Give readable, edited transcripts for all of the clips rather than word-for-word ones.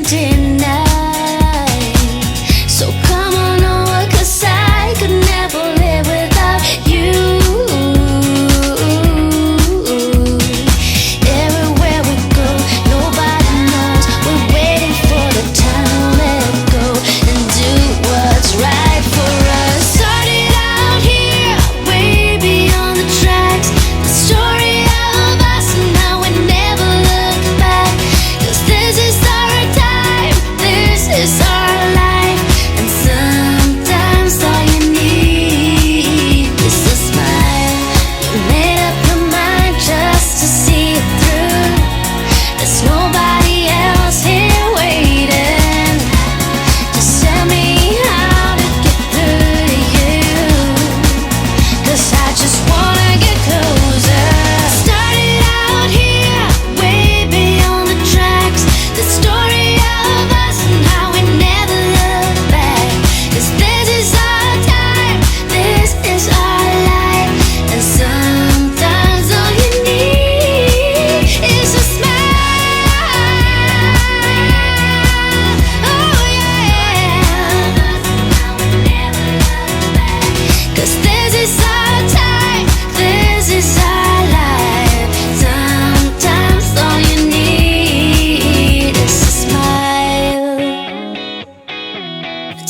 deny. So come on over, 'cause I could never live without you. Everywhere we go, nobody knows. We're waiting for the time to let go and do what's right for us. Started out here, way beyond the tracks. The story of us and now we never look back. 'Cause this is our time, this is our life. And sometimes all you need is a smile. You made up your mind just to see it through. There's nobody else here waiting. Just tell me how to get through to you. 'Cause I just wanna get closer. Started out here, way beyond the tracks. The story of us and how we never look back. 'Cause this is our time, this is our life. And sometimes all you need is a smile. Oh yeah. 'Cause this is our time, this is our life. Sometimes all you need is a smile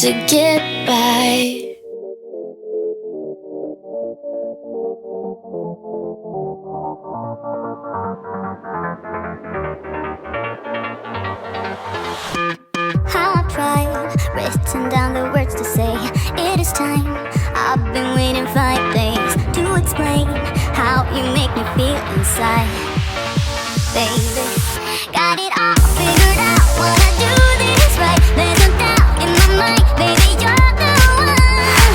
to get by. How I tried, written down the words to say it is time. I've been waiting 5 days to explain how you make me feel inside. Baby, got it all figured out, wanna do this right. There's no doubt in my mind, baby, you're the one.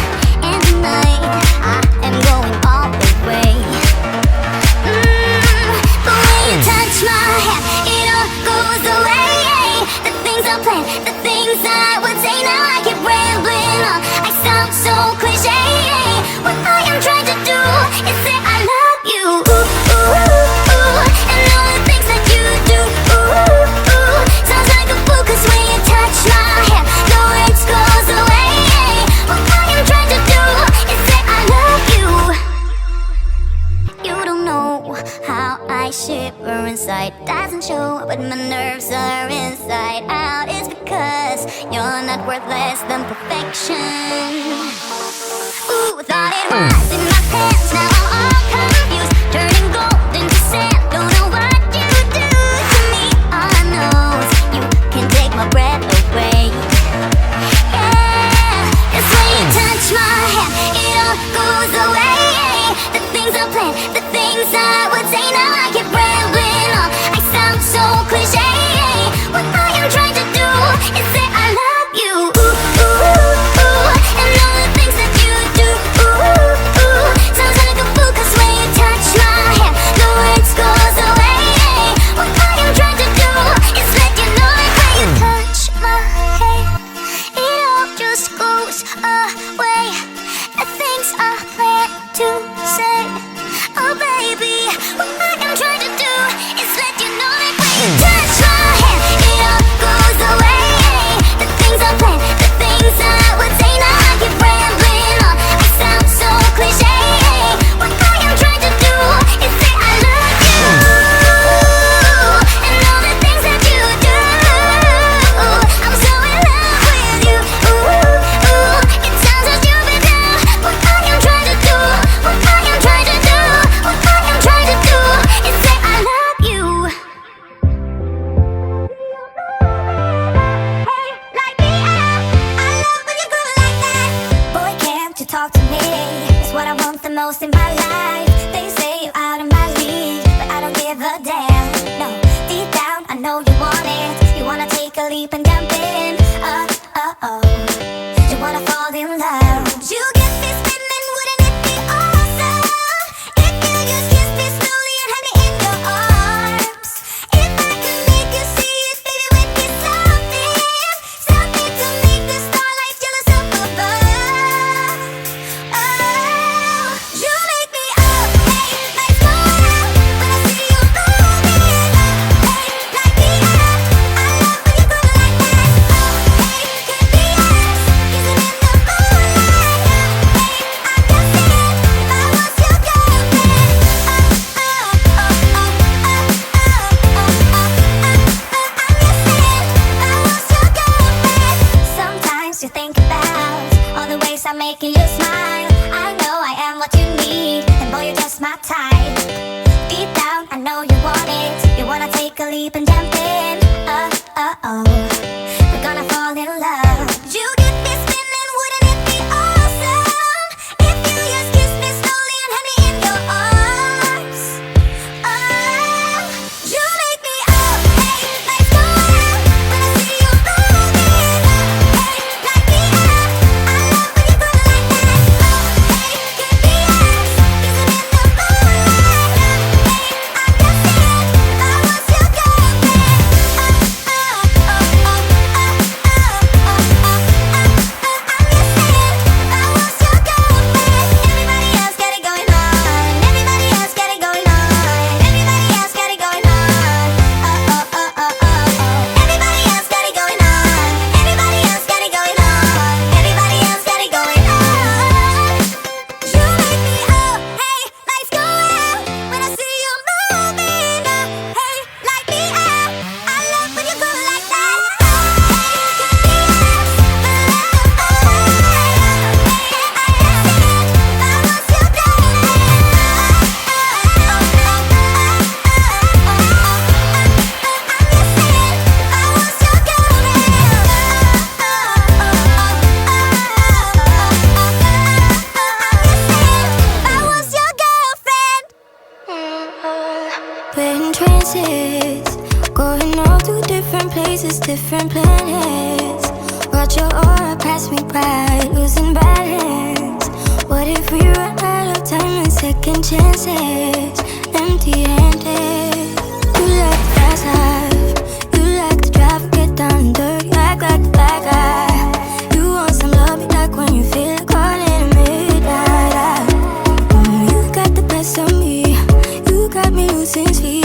And tonight, I am going all the way. The way you touch my hair, it all goes away. The things I plan, the things I would say, now I keep rambling on. I sound so cliche. What I am trying to do is say I love you. Ooh, ooh, ooh. And all the things that you do. Ooh, ooh. Sounds like a fool, 'cause when you touch my hair, the words goes away. What I am trying to do is say I love you. You don't know how I shiver inside. Doesn't show, but my nerves are inside out. It's because you're not worth less than perfection. Ooh, thought it was in my hands, now I'm all confused. Turning gold into sand, don't know what you do to me. All I know is you can take my breath away. Yeah, 'cause when you touch my hair, it all goes away. The things I plan, the things I would say, now I keep rambling on. I sound so cliche. What I am trying to do is say I love you. Ooh, ooh, ooh. And all the things that you do. Ooh, ooh. Sounds like a fool, 'cause when you touch my hair, the words goes away. What I am trying to do is let you know that when you touch my hair, it all just goes away. The things I plan to say, oh baby, what I am trying to We're in trances, going all to different places, different planets. Watch your aura pass me by, losing balance. What if we run out of time and second chances? Empty-handed. You like fast life, you like to drive, get down and dirty, act like a bad guy. You want some love, you like when you feel like calling at midnight. You got the best of me, you got me losing sleep.